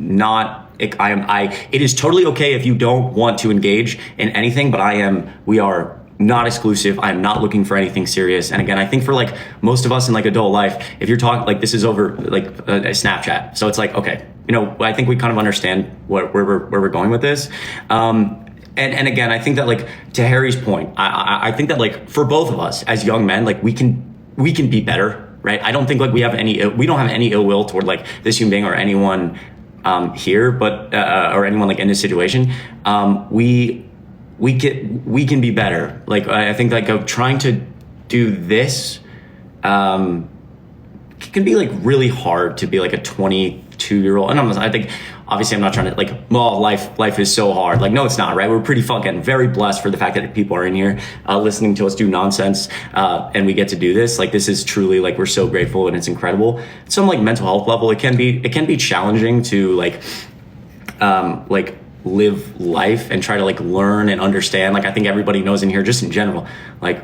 not, it is totally okay if you don't want to engage in anything, but we are not exclusive. I'm not looking for anything serious. And again, I think for like most of us in like adult life, if you're talking like this is over like a Snapchat. So it's like, okay, you know, I think we kind of understand where we're going with this. And again, I think that like to Harry's point, I think that like for both of us as young men, like we can be better, right? I don't think like we don't have any ill will toward like this human being or anyone here, but or anyone like in this situation. We can be better. Like I think like trying to do this can be like really hard to be like a 22-year-old. And I think obviously I'm not trying to like, well, life is so hard. Like, no, it's not, right? We're pretty fucking very blessed for the fact that people are in here listening to us do nonsense and we get to do this. Like, this is truly like, we're so grateful and it's incredible. Some like mental health level, it can be challenging to like live life and try to like learn and understand. Like, I think everybody knows in here, just in general, like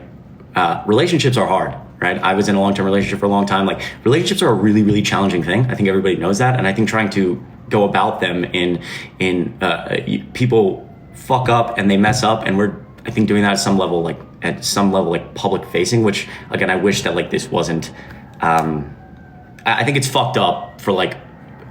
relationships are hard, right? I was in a long-term relationship for a long time. Like, relationships are a really, really challenging thing. I think everybody knows that. And I think trying to go about them in people fuck up and they mess up, and we're, I think, doing that at some level like public facing, which again, I wish that like this wasn't, I think it's fucked up for like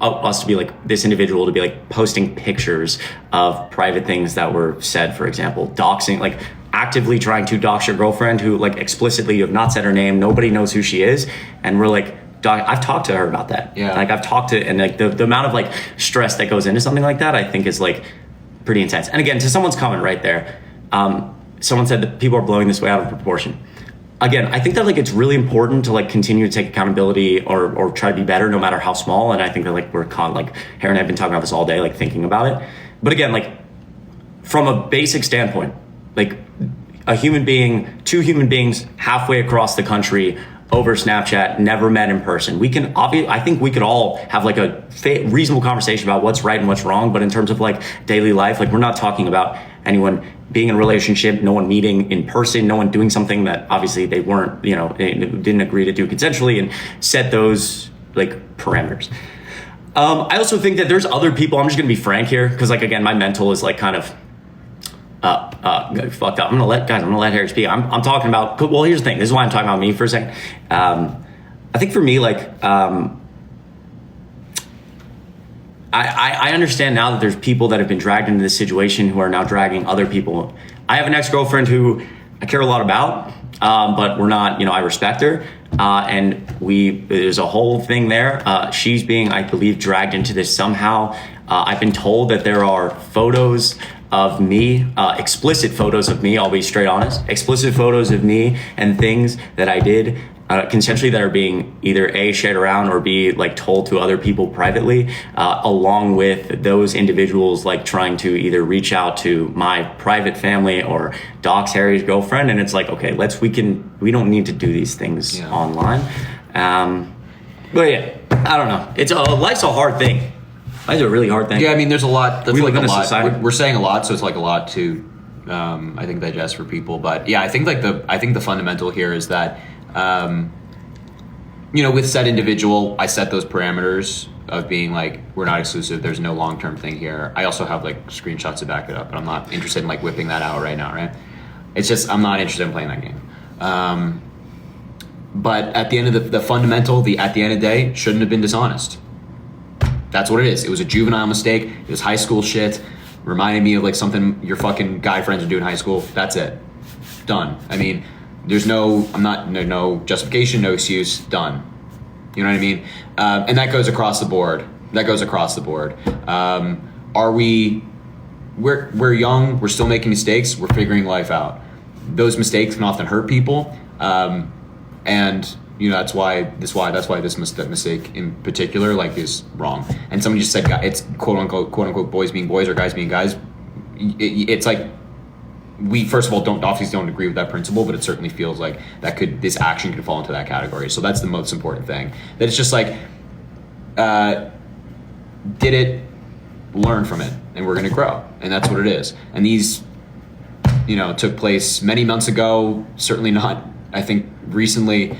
us to be like this individual to be like posting pictures of private things that were said, for example, doxing, like actively trying to dox your girlfriend who like explicitly you have not said her name, nobody knows who she is, and we're like, I've talked to her about that. Yeah. Like I've talked to, and like the amount of like stress that goes into something like that, I think is like pretty intense. And again, to someone's comment right there, someone said that people are blowing this way out of proportion. Again, I think that like it's really important to like continue to take accountability or try to be better no matter how small. And I think that like like Harry and I have been talking about this all day, like thinking about it. But again, like from a basic standpoint, like two human beings halfway across the country over Snapchat, never met in person. I think we could all have like a reasonable conversation about what's right and what's wrong. But in terms of like daily life, like we're not talking about anyone being in a relationship, no one meeting in person, no one doing something that obviously they weren't, they didn't agree to do consensually, and set those like parameters. I also think that there's other people, I'm just gonna be frank here, because like, again, my mental is like kind of fucked up. I'm gonna let Harry speak. I'm talking about, well, here's the thing. This is why I'm talking about me for a second. I think for me, like, I understand now that there's people that have been dragged into this situation who are now dragging other people. I have an ex-girlfriend who I care a lot about, but we're not, I respect her. And there's a whole thing there. She's being, I believe, dragged into this somehow. I've been told that there are photos of me, explicit photos of me, I'll be straight honest, explicit photos of me and things that I did consensually that are being either A, shared around, or B, like told to other people privately, along with those individuals like trying to either reach out to my private family or dox Harry's girlfriend. And it's like, okay, we don't need to do these things online. But yeah, I don't know. Life's a hard thing. Life's a really hard thing. Yeah, I mean, there's a lot. That's we like live a in a lot. society. We're saying a lot, so it's like a lot to, I think, digest for people. But yeah, I think the fundamental here is that, with said individual, I set those parameters of being like, we're not exclusive. There's no long-term thing here. I also have like screenshots to back it up, but I'm not interested in like whipping that out right now. Right? It's just, I'm not interested in playing that game. But at the end of the fundamental, at the end of the day, shouldn't have been dishonest. That's what it is. It was a juvenile mistake. It was high school shit. Reminded me of like something your fucking guy friends are doing in high school. That's it. Done. I mean, there's no justification, no excuse. Done. You know what I mean? And that goes across the board. We're young. We're still making mistakes. We're figuring life out. Those mistakes can often hurt people. And that's why this mistake in particular like is wrong. And somebody just said it's quote unquote boys being boys or guys being guys. It's like, we first of all don't agree with that principle, but it certainly feels like this action could fall into that category. So that's the most important thing. That it's just like, did it, learn from it, and we're gonna grow, and that's what it is. And these, took place many months ago. Certainly not, I think, recently.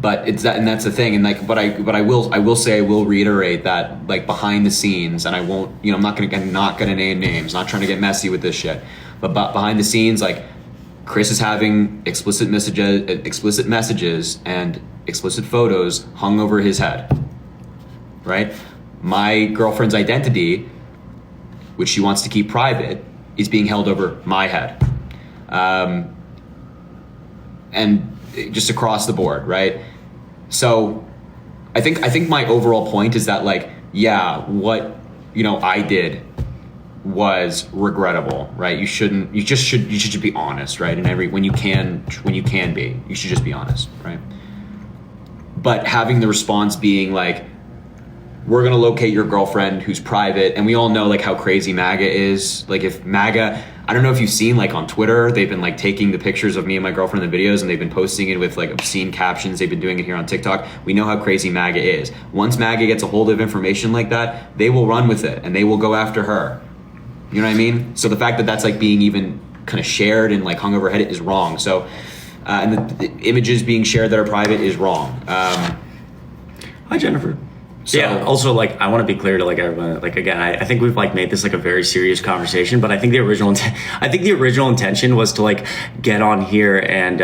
But it's that, and that's the thing. And like, but I will say, I will reiterate that like behind the scenes, and I won't, I'm not gonna name names, not trying to get messy with this shit. But behind the scenes, like Chris is having explicit messages and explicit photos hung over his head. Right? My girlfriend's identity, which she wants to keep private, is being held over my head. And just across the board, right? So I think my overall point is that like, yeah, what, I did was regrettable, right? You should just be honest, right? And when you can be, you should just be honest, right? But having the response being like, we're gonna locate your girlfriend who's private, and we all know like how crazy MAGA is. Like if MAGA, I don't know if you've seen like on Twitter, they've been like taking the pictures of me and my girlfriend in the videos, and they've been posting it with like obscene captions. They've been doing it here on TikTok. We know how crazy MAGA is. Once MAGA gets a hold of information like that, they will run with it and they will go after her. You know what I mean? So the fact that that's like being even kind of shared and like hung over her head is wrong. So, and the images being shared that are private is wrong. Hi, Jennifer. So, yeah. Also, like, I want to be clear to like everyone. Like, again, I think we've like made this like a very serious conversation, but I think the original intention was to like get on here and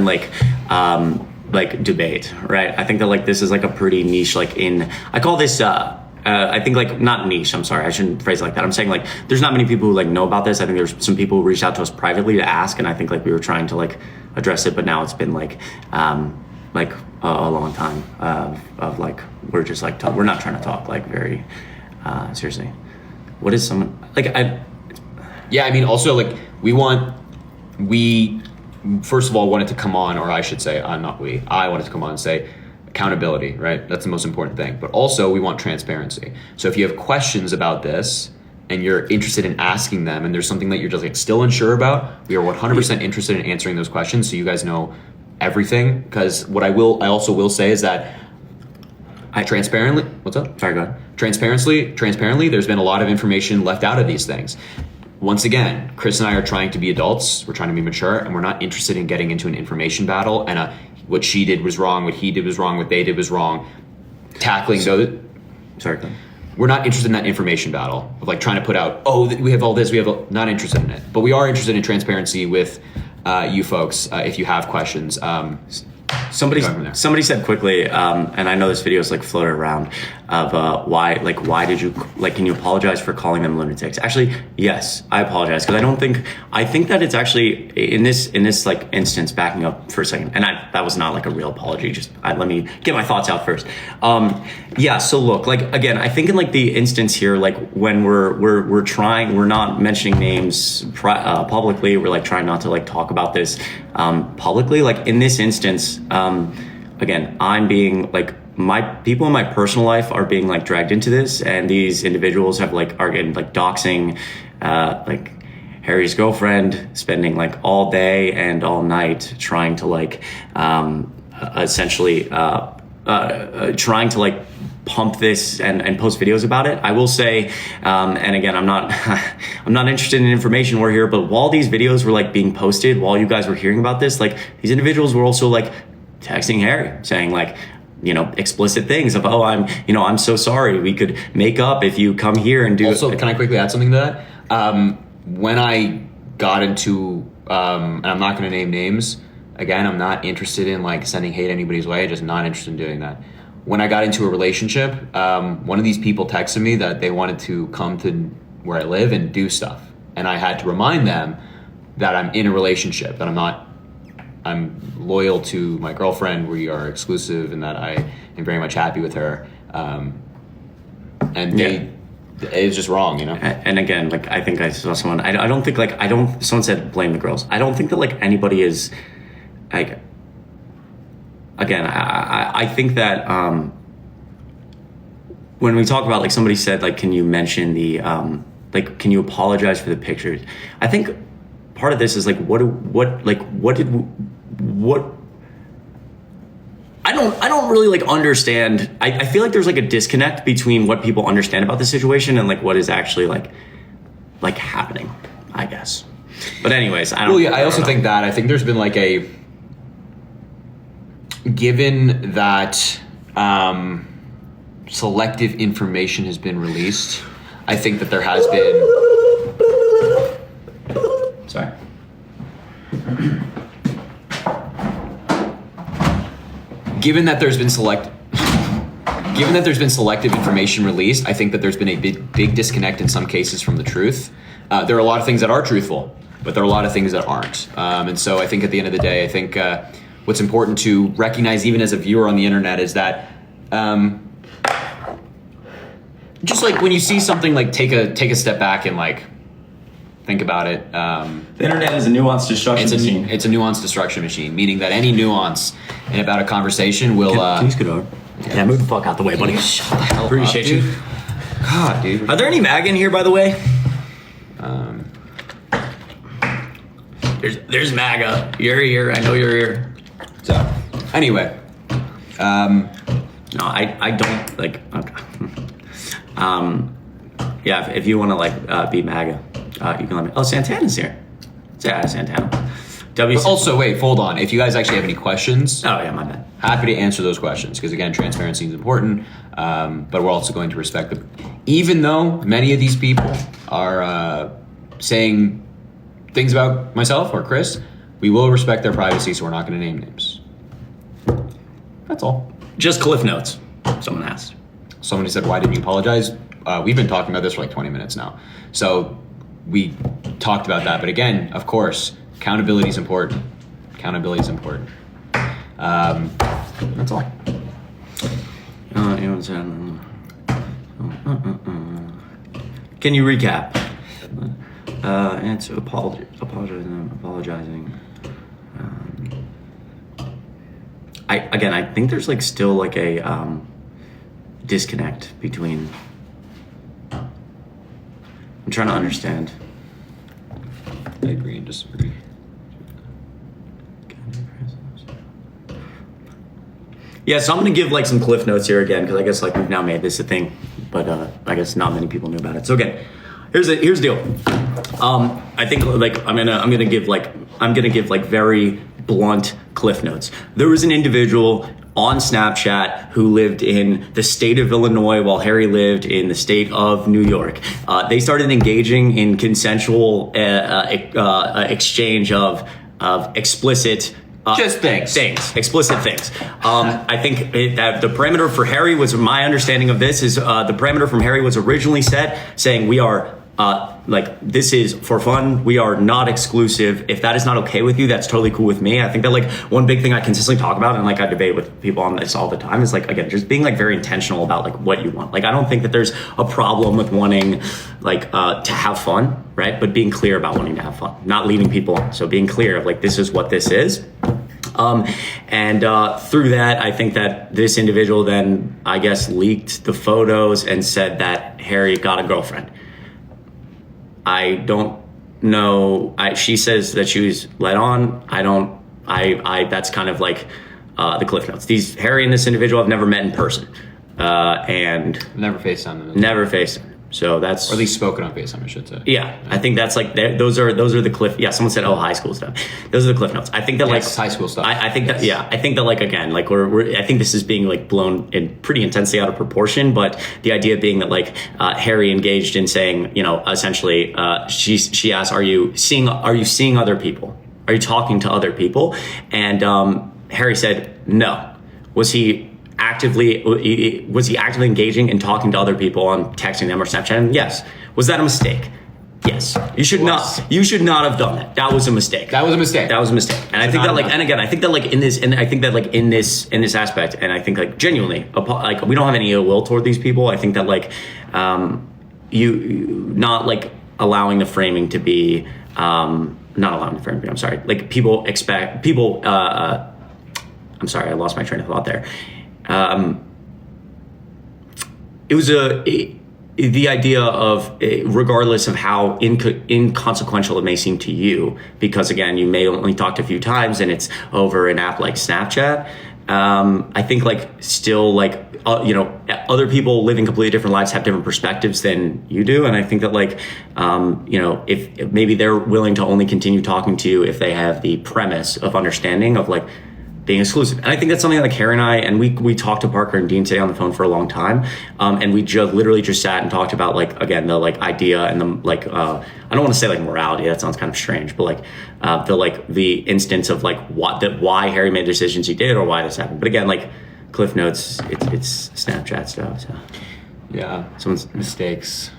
like debate, right? I think that like this is like a pretty niche, like I call this. I think like not niche. I'm sorry, I shouldn't phrase it like that. I'm saying like there's not many people who like know about this. I think there's some people who reached out to us privately to ask, and I think like we were trying to like address it, but now it's been like a long time of like we're just like we're not trying to talk like very seriously. What is someone like yeah, I mean also like we first of all wanted to come on, or I should say I wanted to come on and say accountability, right? That's the most important thing. But also we want transparency. So if you have questions about this and you're interested in asking them, and there's something that you're just like still unsure about, we are 100% interested in answering those questions so you guys know everything. Because what I also will say is that transparently, what's up? Sorry, go ahead. Transparently, there's been a lot of information left out of these things. Once again, Chris and I are trying to be adults. We're trying to be mature, and we're not interested in getting into an information battle and what she did was wrong, what he did was wrong, what they did was wrong. Tackling those. Sorry. We're not interested in that information battle of like trying to put out, we have all this, not interested in it. But we are interested in transparency with you folks if you have questions. Somebody said quickly, and I know this video is like floated around of why did you like, can you apologize for calling them lunatics? Actually, yes, I apologize because I think that it's actually in this like instance, backing up for a second, and that was not like a real apology. Just let me get my thoughts out first. Yeah. So look, like again, I think in like the instance here, like when we're not mentioning names publicly. We're like trying not to like talk about this publicly. Like in this instance, again, I'm being like my people in my personal life are being like dragged into this, and these individuals are getting like doxing, like Harry's girlfriend, spending like all day and all night trying to like essentially trying to like pump this and post videos about it. I will say, and again, I'm not interested in information war here, but while these videos were like being posted, while you guys were hearing about this, like these individuals were also like texting Harry saying like, explicit things of, I'm so sorry. We could make up if you come here and do. Also, can I quickly add something to that? When I got into, and I'm not going to name names, again, I'm not interested in like sending hate anybody's way, just not interested in doing that. When I got into a relationship, one of these people texted me that they wanted to come to where I live and do stuff. And I had to remind them that I'm in a relationship, that I'm loyal to my girlfriend, we are exclusive, and that I am very much happy with her. It's just wrong, And again, like I think I saw someone, I don't think like, someone said blame the girls. I don't think that like anybody is like, again, I think that when we talk about like somebody said like, can you mention the can you apologize for the pictures? I think part of this is like I don't really like understand. I feel like there's like a disconnect between what people understand about the situation and like what is actually like happening, I guess. But anyways, I also think that I think there's been like given that selective information has been released, I think that there has been. Sorry. Given that there's been selective information released, I think that there's been a big disconnect in some cases from the truth. There are a lot of things that are truthful, but there are a lot of things that aren't. And so I think at the end of the day, I think what's important to recognize, even as a viewer on the internet, is that just like when you see something, like take a step back and like think about it. The internet is a nuanced destruction machine. It's a nuanced destruction machine, meaning that any nuance in about a conversation will. Can you scoot over? Yeah, move the fuck out the way, buddy. Shut the hell Appreciate up, you. dude. God, dude. Are there any MAGA in here, by the way? There's MAGA. You're here. I know you're here. So, anyway. No, I don't like. Okay. Yeah, if you want to like be MAGA, you can let me. Oh, Santana's here. Yeah, Santana. But also, wait, hold on. If you guys actually have any questions, oh yeah, my bad. Happy to answer those questions because again, transparency is important. But we're also going to respect them, even though many of these people are saying things about myself or Chris. We will respect their privacy, so we're not going to name names. That's all. Just cliff notes. Someone asked. Somebody said, "Why didn't you apologize?" We've been talking about this for like 20 minutes now, so we talked about that. But again, of course, accountability is important. Accountability is important. That's all. Can you recap? It's apologizing. I think there's like still like a disconnect between. I'm trying to understand. I agree and disagree. Yeah, so I'm gonna give like some cliff notes here again because I guess like we've now made this a thing, but I guess not many people knew about it. So again, here's the deal. I think like I'm gonna give like very blunt cliff notes. There was an individual on Snapchat who lived in the state of Illinois while Harry lived in the state of New York. They started engaging in consensual exchange of explicit explicit things. I think that the parameter for Harry was, my understanding of this is the parameter from Harry was originally set saying we are like, this is for fun. We are not exclusive. If that is not okay with you, that's totally cool with me. I think that like one big thing I consistently talk about and like I debate with people on this all the time is like, again, just being like very intentional about like what you want. Like, I don't think that there's a problem with wanting like to have fun, right? But being clear about wanting to have fun, not leading people on. So being clear of like, this is what this is. And through that, I think that this individual then, I guess, leaked the photos and said that Harry got a girlfriend. I don't know. She says that she was led on. That's kind of like the cliff notes. Harry and this individual I've never met in person. And never FaceTime them. Never FaceTime. So that's, or at least spoken on FaceTime, I should say. Yeah, I think that's like those are the cliff. Yeah, someone said, "Oh, high school stuff." Those are the cliff notes. I think that like high school stuff. I think that I think that like again, like we're I think this is being like blown in pretty intensely out of proportion. But the idea being that like Harry engaged in saying, you know, essentially, she asked, "Are you seeing other people? Are you talking to other people?" And Harry said, "No." Was he actively engaging and talking to other people on texting them or Snapchatting? Yes. Was that a mistake? Yes. You should not have done that. That was a mistake. And And I think that like, and again, I think that like in this aspect, and I think like genuinely, like we don't have any ill will toward these people. I think that like, you not like allowing the framing to be, I'm sorry. Like I'm sorry, I lost my train of thought there. It was the idea of, regardless of how inconsequential it may seem to you, because again, you may only talked a few times and it's over an app like Snapchat. I think like still like, you know, other people living completely different lives have different perspectives than you do. And I think that like, you know, if maybe they're willing to only continue talking to you if they have the premise of understanding of like, being exclusive. And I think that's something like Harry and I, and we talked to Parker and Dean today on the phone for a long time. And we literally just sat and talked about like, again, the like idea and the like, I don't want to say like morality, that sounds kind of strange, but like the instance of like why Harry made the decisions he did or why this happened. But again, like Cliff Notes, it's Snapchat stuff. So yeah, someone's mistakes.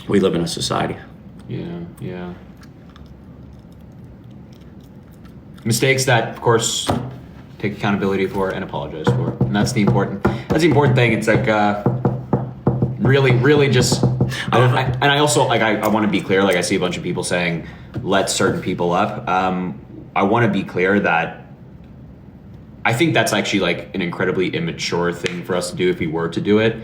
We live in a society. Yeah. Mistakes that, of course, take accountability for and apologize for, and that's the important thing. It's like really just. And I also like I want to be clear. Like I see a bunch of people saying, "Let certain people up." I want to be clear that I think that's actually like an incredibly immature thing for us to do if we were to do it,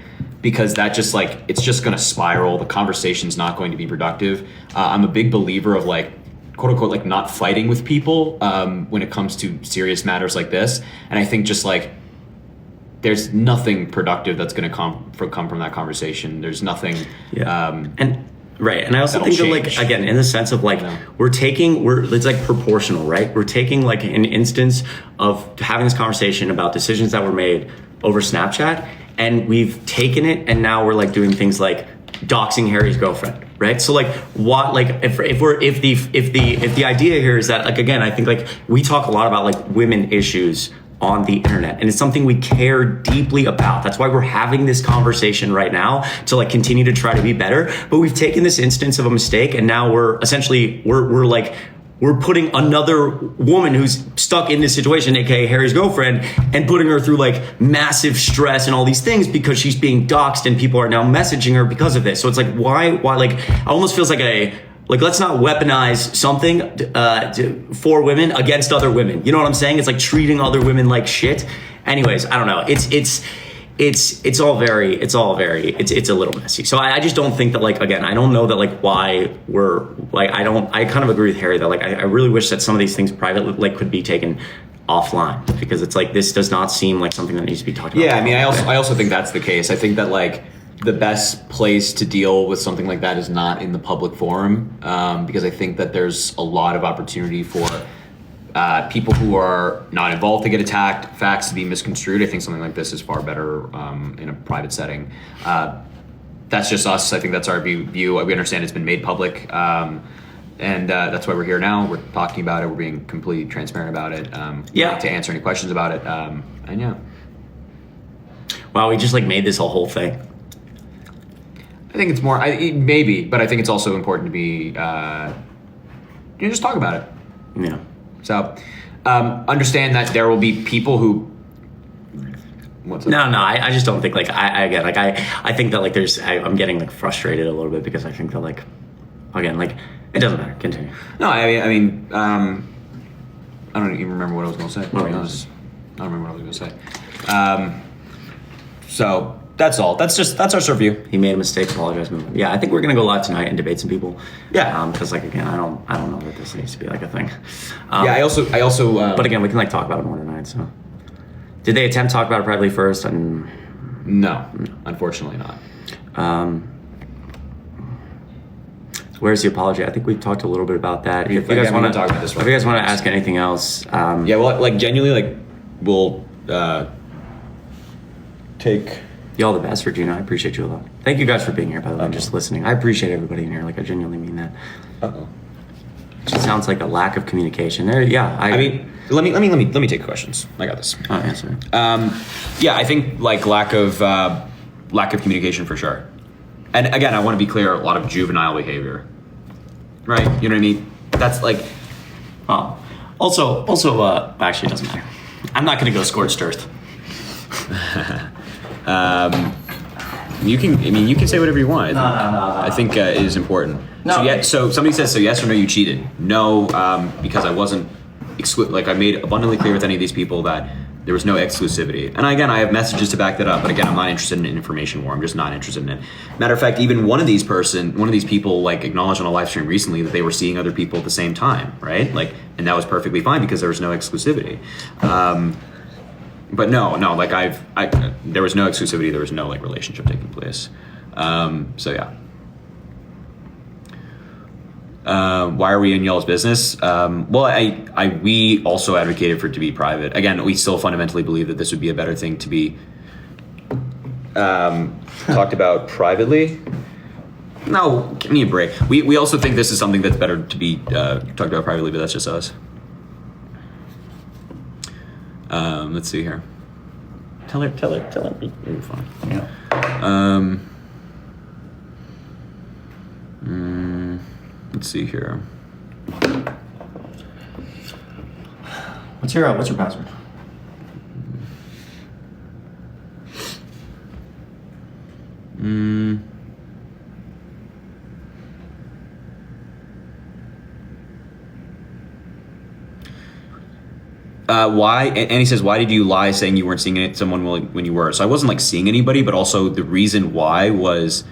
because that just like it's just going to spiral. The conversation's not going to be productive. I'm a big believer of like, quote unquote, like not fighting with people when it comes to serious matters like this. And I think just like there's nothing productive that's going to come from that conversation. There's nothing. Yeah. And I also think that like, again, in the sense of like, it's like proportional, right? We're taking like an instance of having this conversation about decisions that were made over Snapchat, and we've taken it and now we're like doing things like doxing Harry's girlfriend, right? So like what, like if the idea here is that like, again, I think like we talk a lot about like women issues on the internet, and it's something we care deeply about. That's why we're having this conversation right now, to like continue to try to be better. But we've taken this instance of a mistake, and now we're essentially we're putting another woman who's stuck in this situation, aka Harry's girlfriend, and putting her through like massive stress and all these things because she's being doxxed and people are now messaging her because of this. So it's like why like it almost feels like let's not weaponize something for women against other women. You know what I'm saying? It's like treating other women like shit. Anyways, I don't know. It's all very, it's a little messy. So I just don't think that like, again, I don't know that like why we're like, I kind of agree with Harry that like, I really wish that some of these things privately like could be taken offline, because it's like, this does not seem like something that needs to be talked about. Yeah. I mean, I also think that's the case. I think that like, the best place to deal with something like that is not in the public forum, because I think that there's a lot of opportunity for people who are not involved to get attacked, facts to be misconstrued. I think something like this is far better in a private setting. That's just us. I think that's our view. We understand it's been made public, and that's why we're here now. We're talking about it. We're being completely transparent about it. To answer any questions about it. And yeah. Wow, we just like made this a whole thing. I think it's more, maybe, but I think it's also important to be, just talk about it. Yeah. So, understand that there will be people who. I just don't think like I think that like I'm getting like frustrated a little bit, because I think that like, again, like it doesn't matter. Continue. No, I mean, I don't even remember what I was going to say. To be honest, I don't remember what I was going to say. So. That's all. That's our short view. He made a mistake. Apologize. Yeah, I think we're gonna go live tonight and debate some people. Yeah. Because like again, I don't know that this needs to be like a thing. I also. But again, we can like talk about it more tonight. So, did they attempt to talk about it privately first? And no, unfortunately not. Where's the apology? I think we've talked a little bit about that. If you guys want to talk about this, if you guys want to ask anything else, well, like genuinely, like we'll take. Y'all the best, Regina. I appreciate you a lot. Thank you guys for being here, by the way, and just listening. I appreciate everybody in here. Like, I genuinely mean that. It just sounds like a lack of communication. There, yeah. I mean, let me take questions. I got this. Oh, yeah, sorry. I think like lack of communication for sure. And again, I want to be clear. A lot of juvenile behavior, right? You know what I mean? That's like. Also, actually, it doesn't matter. I'm not going to go scorched earth. You can say whatever you want. No. I think it is important. No. So somebody says, so yes or no, you cheated? No, because I wasn't I made abundantly clear with any of these people that there was no exclusivity. And again, I have messages to back that up, but again, I'm not interested in an information war. I'm just not interested in it. Matter of fact, even one of these people like acknowledged on a live stream recently that they were seeing other people at the same time, right? Like, and that was perfectly fine because there was no exclusivity. But no, like there was no exclusivity. There was no like relationship taking place. So yeah. Why are we in y'all's business? Well, we also advocated for it to be private. Again, we still fundamentally believe that this would be a better thing to be talked about privately. No, give me a break. We also think this is something that's better to be talked about privately, but that's just us. Let's see here. Tell her. You're fine. Yeah. Let's see here. What's your password? Why? And he says, why did you lie saying you weren't seeing someone when you were? So I wasn't like seeing anybody, but also the reason why was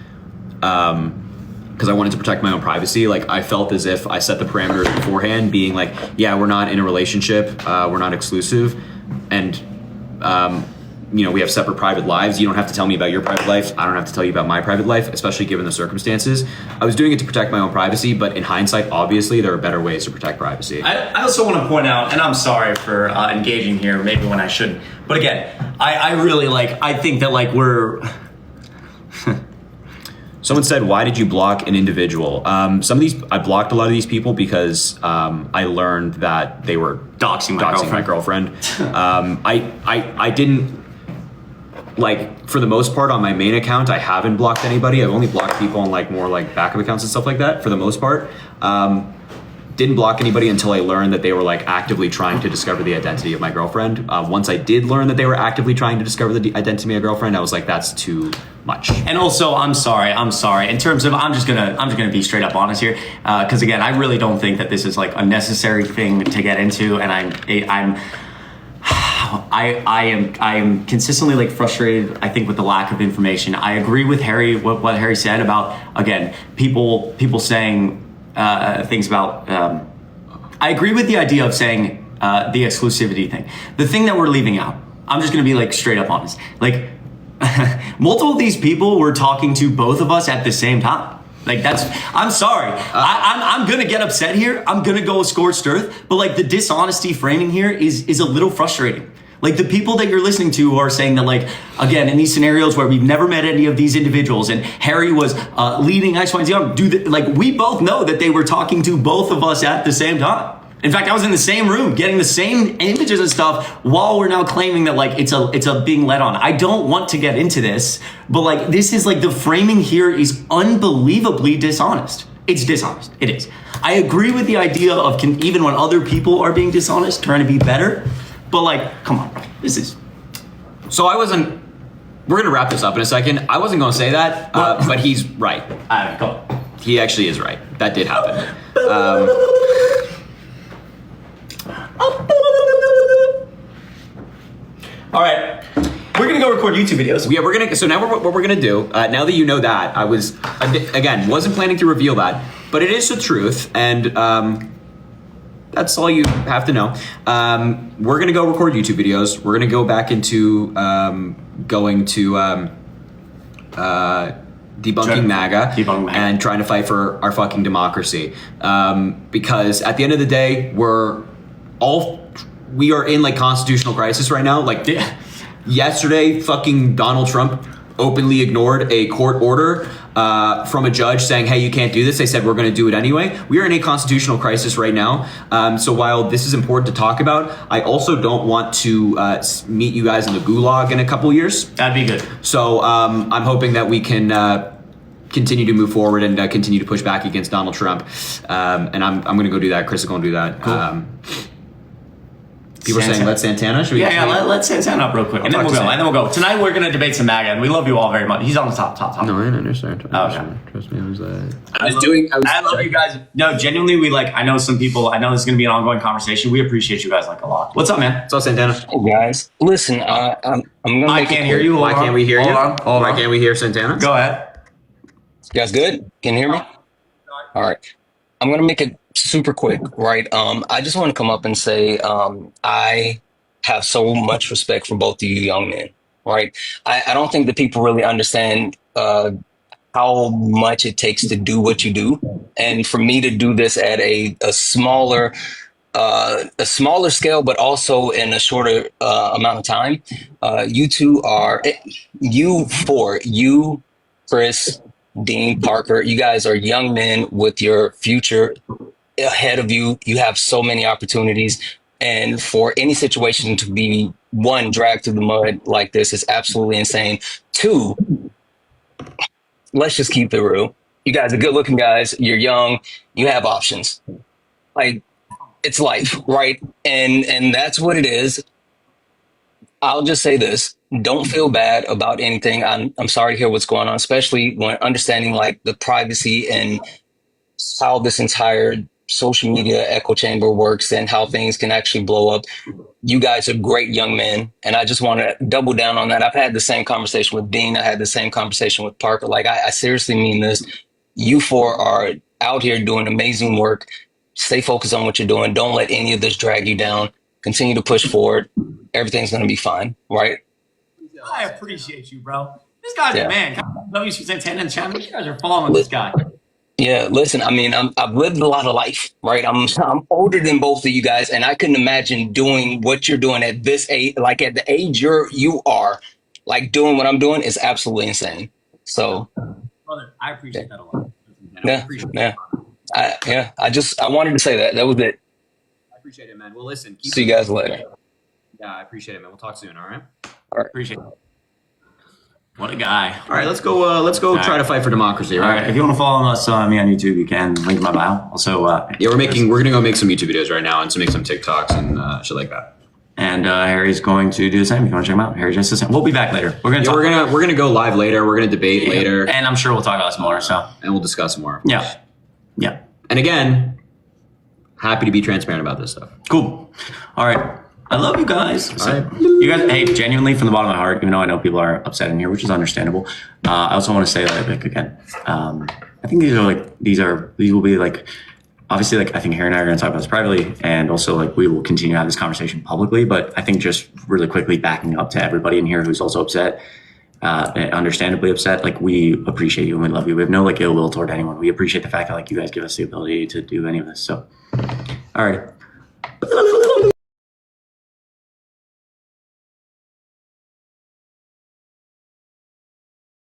because I wanted to protect my own privacy. Like I felt as if I set the parameters beforehand, being like, yeah, we're not in a relationship, we're not exclusive, and we have separate private lives. You don't have to tell me about your private life. I don't have to tell you about my private life, especially given the circumstances. I was doing it to protect my own privacy, but in hindsight, obviously, there are better ways to protect privacy. I also want to point out, and I'm sorry for engaging here, maybe when I shouldn't, but again, I really I think that we're... Someone said, why did you block an individual? Some of these, I blocked a lot of these people because I learned that they were doxing my girlfriend. I didn't, for the most part on my main account, I haven't blocked anybody. I've only blocked people on more backup accounts and stuff like that for the most part. Didn't block anybody until I learned that they were actively trying to discover the identity of my girlfriend. Once I did learn that they were actively trying to discover the identity of my girlfriend, I was like, that's too much. And also, I'm sorry. In terms of, I'm just gonna be straight up honest here, because again, I really don't think that this is a necessary thing to get into, and I am consistently frustrated, I think, with the lack of information. I agree with Harry, what Harry said about, again, people saying things about, I agree with the idea of saying the exclusivity thing. The thing that we're leaving out, I'm just gonna be straight up honest. Multiple of these people were talking to both of us at the same time. I'm sorry. I'm gonna get upset here. I'm gonna go scorched earth, but the dishonesty framing here is a little frustrating. The people that you're listening to are saying that, again, in these scenarios where we've never met any of these individuals and Harry was leading X, Y, and Z, we both know that they were talking to both of us at the same time. In fact, I was in the same room getting the same images and stuff while we're now claiming that it's a being led on. I don't want to get into this, but this is the framing here is unbelievably dishonest. It's dishonest. It is. I agree with the idea of even when other people are being dishonest, trying to be better. But come on, this is. So I wasn't. We're gonna wrap this up in a second. I wasn't gonna say that, but he's right. Go on. He actually is right. That did happen. All right, we're gonna go record YouTube videos. Yeah, we're gonna. So now what we're gonna do. Now that you know that, I wasn't planning to reveal that, but it is the truth, and that's all you have to know. We're gonna go record YouTube videos. We're gonna go back into going to debunking MAGA and trying to fight for our fucking democracy. Because at the end of the day, we are in constitutional crisis right now. Yesterday, fucking Donald Trump openly ignored a court order from a judge saying, hey, you can't do this. They said, we're going to do it anyway. We are in a constitutional crisis right now. So while this is important to talk about, I also don't want to meet you guys in the gulag in a couple years. That'd be good. So I'm hoping that we can continue to move forward and continue to push back against Donald Trump. And I'm going to go do that. Chris is going to do that. Cool. People are saying, let Santana? Should we? Let Santana up real quick. And then we'll go. Tonight we're going to debate some MAGA, and we love you all very much. He's on the top. No, I understand. Okay. Trust me, I love you guys. No, genuinely, I know some people, I know this is going to be an ongoing conversation. We appreciate you guys a lot. What's up, man? What's up, Santana? Hey, guys. Listen, I'm going to I can't hear you. Why can't we hear you? Hold on. Why can't we hear Santana? Go ahead. You guys good? Can you hear me? All right. I'm going to make it super quick, right? I just want to come up and say I have so much respect for both of you young men, right? I don't think that people really understand how much it takes to do what you do. And for me to do this at a smaller scale, but also in a shorter amount of time, you two are you, Chris, Dean, Parker. You guys are young men with your future ahead of you. You have so many opportunities. And for any situation to be one, dragged through the mud like this is absolutely insane. Two, let's just keep it real. You guys are good looking guys. You're young. You have options. Like, it's life, right? And that's what it is. I'll just say this. Don't feel bad about anything. I'm sorry to hear what's going on, especially when understanding like the privacy and how this entire social media echo chamber works and how things can actually blow up. You guys are great young men, and I just want to double down on that. I've had the same conversation with Dean. I had the same conversation with Parker. Like, I seriously mean this. You four are out here doing amazing work. Stay focused on what you're doing. Don't let any of this drag you down. Continue to push forward. Everything's going to be fine, right? I appreciate you, bro. This guy's Yeah. a man. WC Santana and Chapman, you guys are following this guy. Yeah, listen, I mean, I've lived a lot of life, right? I'm older than both of you guys, and I couldn't imagine doing what you're doing at this age, like at the age you are, like doing what I'm doing is absolutely insane. So, Brother, I appreciate that a lot. yeah, yeah, I wanted to say that. That was it. I appreciate it, man. Well, listen. See you guys later. Yeah, I appreciate it, man. We'll talk soon. All right. All right. Appreciate it. What a guy. All right. Let's go. Let's go. Try to fight for democracy. All Right. right. If you want to follow us, me on YouTube, you can. Link in my bio. Also, Yeah, we're gonna go make some YouTube videos right now and to make some TikToks and shit like that. And Harry's going to do the same. If you want to check him out, Harry just the same. We'll be back later. We're gonna We're gonna go live later. We're gonna debate later, and I'm sure we'll talk about this more. So and we'll discuss more. yeah. And again, happy to be transparent about this stuff. Cool. All right. I love you guys. All right. You guys, hey, genuinely from the bottom of my heart, even though I know people are upset in here, which is understandable. I also want to say like again, I think these will be like, obviously, like I think Harry and I are going to talk about this privately, and also like we will continue to have this conversation publicly. But I think just really quickly backing up to everybody in here who's also upset, understandably upset, like we appreciate you and we love you. We have no like ill will toward anyone. We appreciate the fact that like you guys give us the ability to do any of this. So, all right.